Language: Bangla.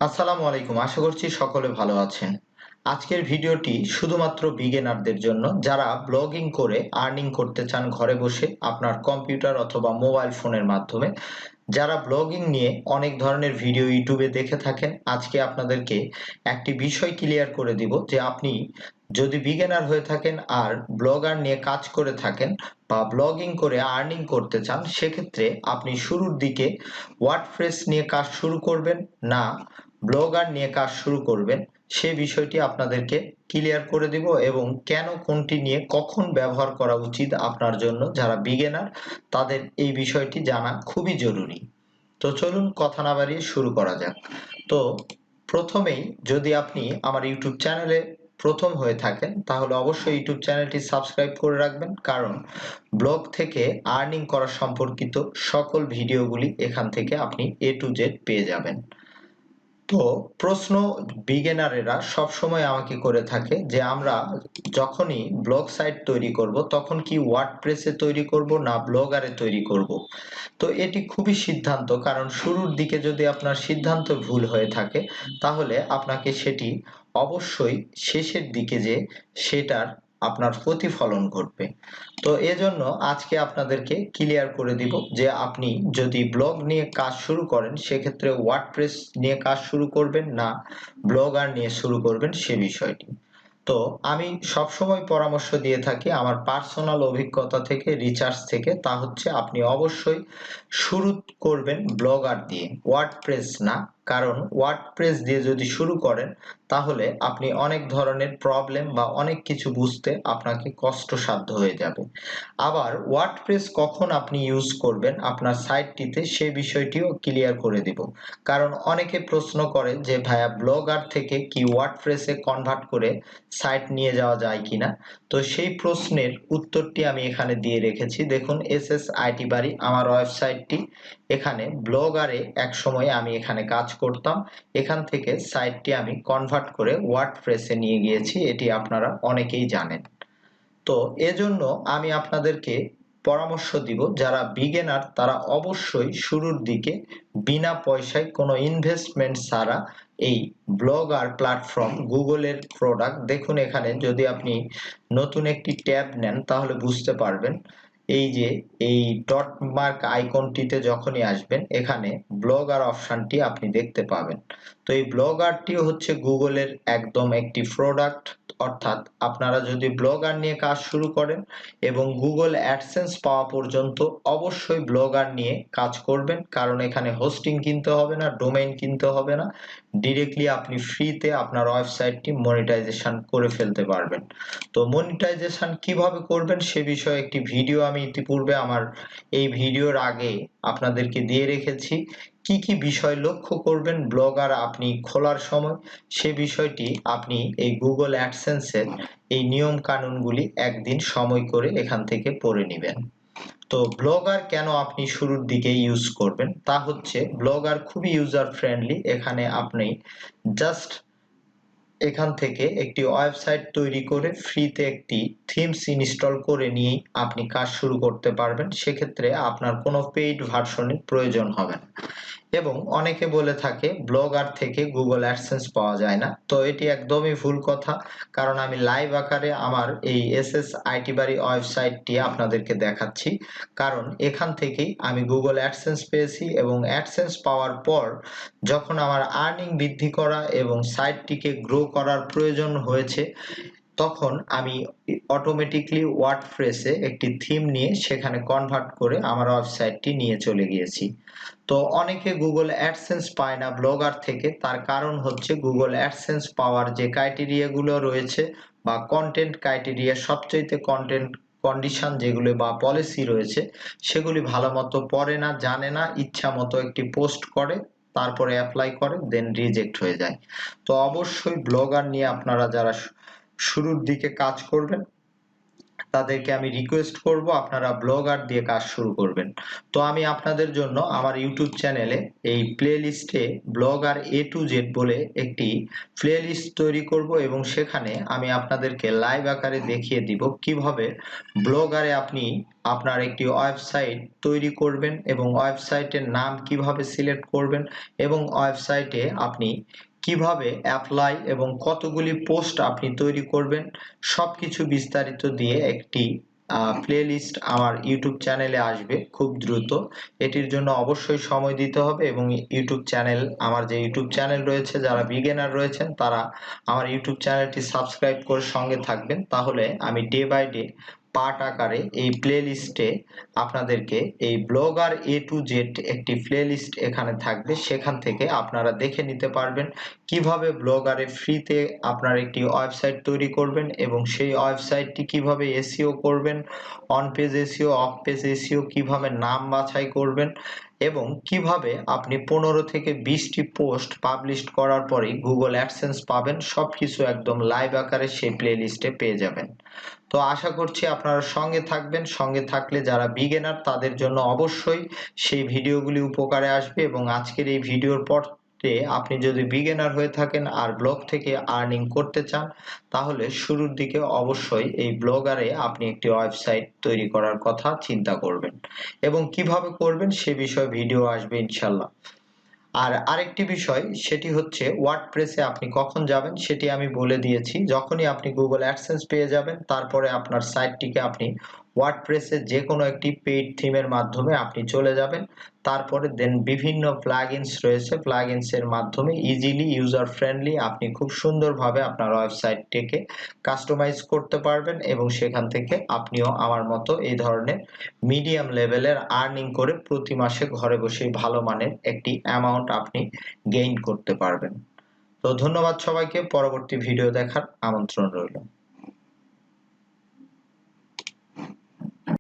আসসালামু আলাইকুম। আশা করছি সকলে ভালো আছেন। আজকের ভিডিওটি শুধুমাত্র বিগিনারদের জন্য যারা ব্লগিং করে আর্নিং করতে চান ঘরে বসে আপনার কম্পিউটার অথবা মোবাইল ফোনের মাধ্যমে। যারা ব্লগিং নিয়ে অনেক ধরনের ভিডিও ইউটিউবে দেখে থাকেন, আজকে আপনাদেরকে একটি বিষয় ক্লিয়ার করে দিব যে আপনি যদি বিগিনার হয়ে থাকেন আর ব্লগার নিয়ে কাজ করে থাকেন বা ব্লগিং করে আর্নিং করতে চান, সেক্ষেত্রে আপনি শুরুর দিকে ওয়ার্ডপ্রেস নিয়ে কাজ শুরু করবেন না ব্লগার নিয়ে কাজ শুরু করবেন, সে বিষয়টি আপনাদেরকে ক্লিয়ার করে দিব এবং কেন কোনটি নিয়ে কখন ব্যবহার করা উচিত আপনার জন্য যারা বিগিনার তাদের এই বিষয়টি জানা খুবই জরুরি। তো চলুন কথা না বাড়িয়ে শুরু করা যাক। তো প্রথমেই যদি আপনি আমার ইউটিউব চ্যানেলে প্রথম হয়ে থাকেন তাহলে অবশ্যই ইউটিউব চ্যানেলটি সাবস্ক্রাইব করে রাখবেন, কারণ ব্লগ থেকে আর্নিং করা সম্পর্কিত সকল ভিডিওগুলি এখান থেকে আপনি এ টু জেড পেয়ে যাবেন। তো প্রশ্ন বিগিনারেরা সবসময় আমাকে করে থাকে যে আমরা যখনই ব্লগ সাইট তৈরি করব তখন কি ওয়ার্ডপ্রেসে তৈরি করব না ব্লগারে তৈরি করব। তো এটি খুবই সিদ্ধান্ত, কারণ শুরুর দিকে যদি আপনার সিদ্ধান্ত ভুল হয়ে থাকে তাহলে আপনাকে সেটি অবশ্যই শেষের দিকে যে সেটার আপনার প্রতিফলন ঘটবে। তো এজন্য আজকে আপনাদেরকে ক্লিয়ার করে দিব যে আপনি যদি ব্লগ নিয়ে কাজ শুরু করেন সেক্ষেত্রে ওয়ার্ডপ্রেস নিয়ে কাজ শুরু করবেন না ব্লগার নিয়ে শুরু করবেন সে বিষয়টি। তো আমি সবসময় পরামর্শ দিয়ে থাকি আমার পার্সোনাল অভিজ্ঞতা থেকে, রিসার্চ থেকে, তা হচ্ছে আপনি অবশ্যই শুরু করবেন ব্লগার দিয়ে, ওয়ার্ডপ্রেস না। কারণ ওয়ার্ডপ্রেস দিয়ে যদি শুরু করেন তাহলে আপনি অনেক ধরনের প্রবলেম বা অনেক কিছু বুঝতে আপনাকে কষ্টসাধ্য হয়ে যাবে। আবার ওয়ার্ডপ্রেস কখন আপনি ইউজ করবেন আপনার সাইটটিতে সে বিষয়টিও ক্লিয়ার করে দিব। কারণ অনেকে প্রশ্ন করে যে ভাইয়া ব্লগার থেকে কি ওয়ার্ডপ্রেসে কনভার্ট করে সাইট নিয়ে যাওয়া যায় কিনা। তো সেই প্রশ্নের উত্তরটি আমি এখানে দিয়ে রেখেছি। দেখুন, আইটি বাড়ি আমার ওয়েবসাইটটি। এখানে ব্লগারে এক সময় আমি এখানে কাজ করতাম, এখান থেকে সাইটটি আমি কনভার্ট করে ওয়ার্ডপ্রেসে নিয়ে গিয়েছি, এটি আপনারা অনেকেই জানেন। তো এজন্য আমি আপনাদেরকে পরামর্শ দিব যারা বিগিনার তারা অবশ্যই শুরুর দিকে বিনা পয়সায় কোনো ইনভেস্টমেন্ট ছাড়া এই ব্লগ আর প্ল্যাটফর্ম গুগলের প্রোডাক্ট দেখুন, এখানে যদি আপনি নতুন একটি ট্যাব নেন তাহলে বুঝতে পারবেন। এই যে এই ডট মার্ক আইকনটিতে যখনই আসবেন এখানে ব্লগার অপশনটি আপনি দেখতে পাবেন। তো এই ব্লগারটি হচ্ছে গুগলের একদম একটি প্রোডাক্ট, অর্থাৎ আপনারা যদি ব্লগার নিয়ে কাজ শুরু করেন এবং গুগল অ্যাডসেন্স পাওয়া পর্যন্ত অবশ্যই ব্লগার নিয়ে কাজ করবেন, কারণ এখানে হোস্টিং কিনতে হবে না, ডোমেইন কিনতে হবে না, ডিরেক্টলি আপনি ফ্রিতে আপনার ওয়েবসাইটটি মনিটাইজেশন করে ফেলতে পারবেন। তো মনিটাইজেশন কিভাবে করবেন সে বিষয়ে একটি ভিডিও আমি ইতিপূর্বে আমার এই ভিডিওর আগে আপনাদেরকে দিয়ে রেখেছি। কি কি বিষয় লক্ষ্য করবেন ব্লগার আপনি খোলার সময়, সে বিষয়টি আপনি এই গুগল অ্যাডসেন্সের এই নিয়ম কানুনগুলি একদিন সময় করে এখান থেকে পড়ে নেবেন। তো ব্লগার কেন আপনি শুরুর দিকে ইউজ করবেন তা হচ্ছে ব্লগার খুবই ইউজার ফ্রেন্ডলি। এখানে আপনি জাস্ট এখান থেকে একটি ওয়েবসাইট তৈরি করে ফ্রিতে একটি থিমস ইনস্টল করে নিয়েই আপনি কাজ শুরু করতে পারবেন, সেক্ষেত্রে আপনার কোনো পেইড ভার্সনের প্রয়োজন হবে না। এবং অনেকে বলে থাকে ব্লগার থেকে গুগল অ্যাডসেন্স পাওয়া যায় না, তো এটি একদমই ভুল কথা। কারণ আমি লাইভ আকারে আমার এই আইটি বাড়ি ওয়েবসাইটটি আপনাদেরকে দেখাচ্ছি, কারণ এখান থেকেই আমি গুগল অ্যাডসেন্স পেয়েছি এবং অ্যাডসেন্স পাওয়ার পর যখন আমার আর্নিং বৃদ্ধি করা এবং সাইটটিকে গ্রো করার প্রয়োজন হয়েছে তখন আমি অটোমেটিকলি ওয়ার্ডপ্রেসে একটি থিম নিয়ে সেখানে কনভার্ট করে আমার ওয়েবসাইটটি নিয়ে চলে গিয়েছি। তো অনেকে গুগল অ্যাডসেন্স পায় না ব্লগার থেকে, তার কারণ হচ্ছে গুগল অ্যাডসেন্স পাওয়ার যে ক্রাইটেরিয়াগুলো রয়েছে বা কন্টেন্ট ক্রাইটেরিয়া, সবচাইতে কন্টেন্ট কন্ডিশন যেগুলো বা পলিসি রয়েছে সেগুলি ভালো মতো পড়ে না, জানে না, ইচ্ছা মতো একটি পোস্ট করে, তারপরে অ্যাপ্লাই করে, দেন রিজেক্ট হয়ে যায়। তো অবশ্যই ব্লগার নিয়ে আপনারা যারা শুরুর দিকে কাজ করবেন তাদেরকে আমি রিকোয়েস্ট করব আপনারা ব্লগার দিয়ে কাজ শুরু করবেন। তো আমি আপনাদের জন্য আমার ইউটিউব চ্যানেলে এই প্লেলিস্টে ব্লগার এ টু জেড বলে একটি প্লেলিস্ট তৈরি করব এবং সেখানে আমি আপনাদেরকে লাইভ আকারে দেখিয়ে দিব কিভাবে ব্লগারে আপনি আপনার একটি ওয়েবসাইট তৈরি করবেন এবং ওয়েবসাইটের নাম কিভাবে সিলেক্ট করবেন এবং ওয়েবসাইটে আপনি কিভাবে অ্যাপ্লাই এবং কতগুলি পোস্ট আপনি তৈরি করবেন সবকিছু বিস্তারিত দিয়ে একটি প্লেলিস্ট আমার ইউটিউব চ্যানেলে আসবে খুব দ্রুত। এটির জন্য অবশ্যই সময় দিতে হবে এবং ইউটিউব চ্যানেল আমার যে ইউটিউব চ্যানেল রয়েছে যারা বিগিনার রয়েছেন তারা আমার ইউটিউব চ্যানেলটি সাবস্ক্রাইব করে সঙ্গে থাকবেন, তাহলে আমি ডে বাই ডে পার্ট আকারে এই প্লেলিস্টে আপনাদেরকে এই ব্লগার এ টু জেড একটি প্লেলিস্ট এখানে থাকবে, সেখান থেকে আপনারা দেখে নিতে পারবেন কিভাবে ব্লগারে ফ্রিতে আপনার একটি ওয়েবসাইট তৈরি করবেন এবং সেই ওয়েবসাইটটি কিভাবে এসইও করবেন, on page SEO, of page SEO কিভাবে নাম বাছাই করবেন এবং কিভাবে আপনি 15 থেকে 20টি পোস্ট পাবলিশ করার পরেই গুগল অ্যাডসেন্স পাবেন, সবকিছু একদম লাইভ আকারে সেই প্লেলিস্টে পেয়ে যাবেন। তো আশা করছি আপনারা সঙ্গে থাকবেন। সঙ্গে থাকলে যারা বিগিনার তাদের জন্য অবশ্যই সেই ভিডিওগুলি উপকারে আসবে এবং আজকের এই ভিডিওর পর আপনি যদি বিগিনার হয়ে থাকেন আর ব্লগ থেকে আর্নিং করতে চান তাহলে শুরুর দিকে অবশ্যই এই ব্লগারে আপনি একটি ওয়েবসাইট তৈরি করার কথা চিন্তা করবেন এবং কিভাবে করবেন সে বিষয়ে ভিডিও আসবে ইনশাল্লাহ। আর আরেকটি বিষয় সেটি হচ্ছে ওয়ার্ডপ্রেসে আপনি কখন যাবেন সেটি আমি বলে দিয়েছি। যখনই আপনি গুগল অ্যাডসেন্স পেয়ে যাবেন তারপরে আপনার সাইটটিকে আপনি ওয়ার্ডপ্রেসে যে কোনো একটি পেইড থিমের মাধ্যমে আপনি চলে যাবেন, তারপরে দেন বিভিন্ন প্লাগইনস রয়েছে, প্লাগইনসের মাধ্যমে ইজিলি ইউজার ফ্রেন্ডলি আপনি খুব সুন্দরভাবে আপনার ওয়েবসাইটটিকে কাস্টমাইজ করতে পারবেন এবং সেখান থেকে আপনিও আমার মতো এই ধরনের মিডিয়াম লেভেলের আর্নিং করে প্রতি মাসে ঘরে বসেই ভালো মানের একটি অ্যামাউন্ট আপনি গেইন করতে পারবেন। তো ধন্যবাদ সবাইকে, পরবর্তী ভিডিও দেখার আমন্ত্রণ রইল।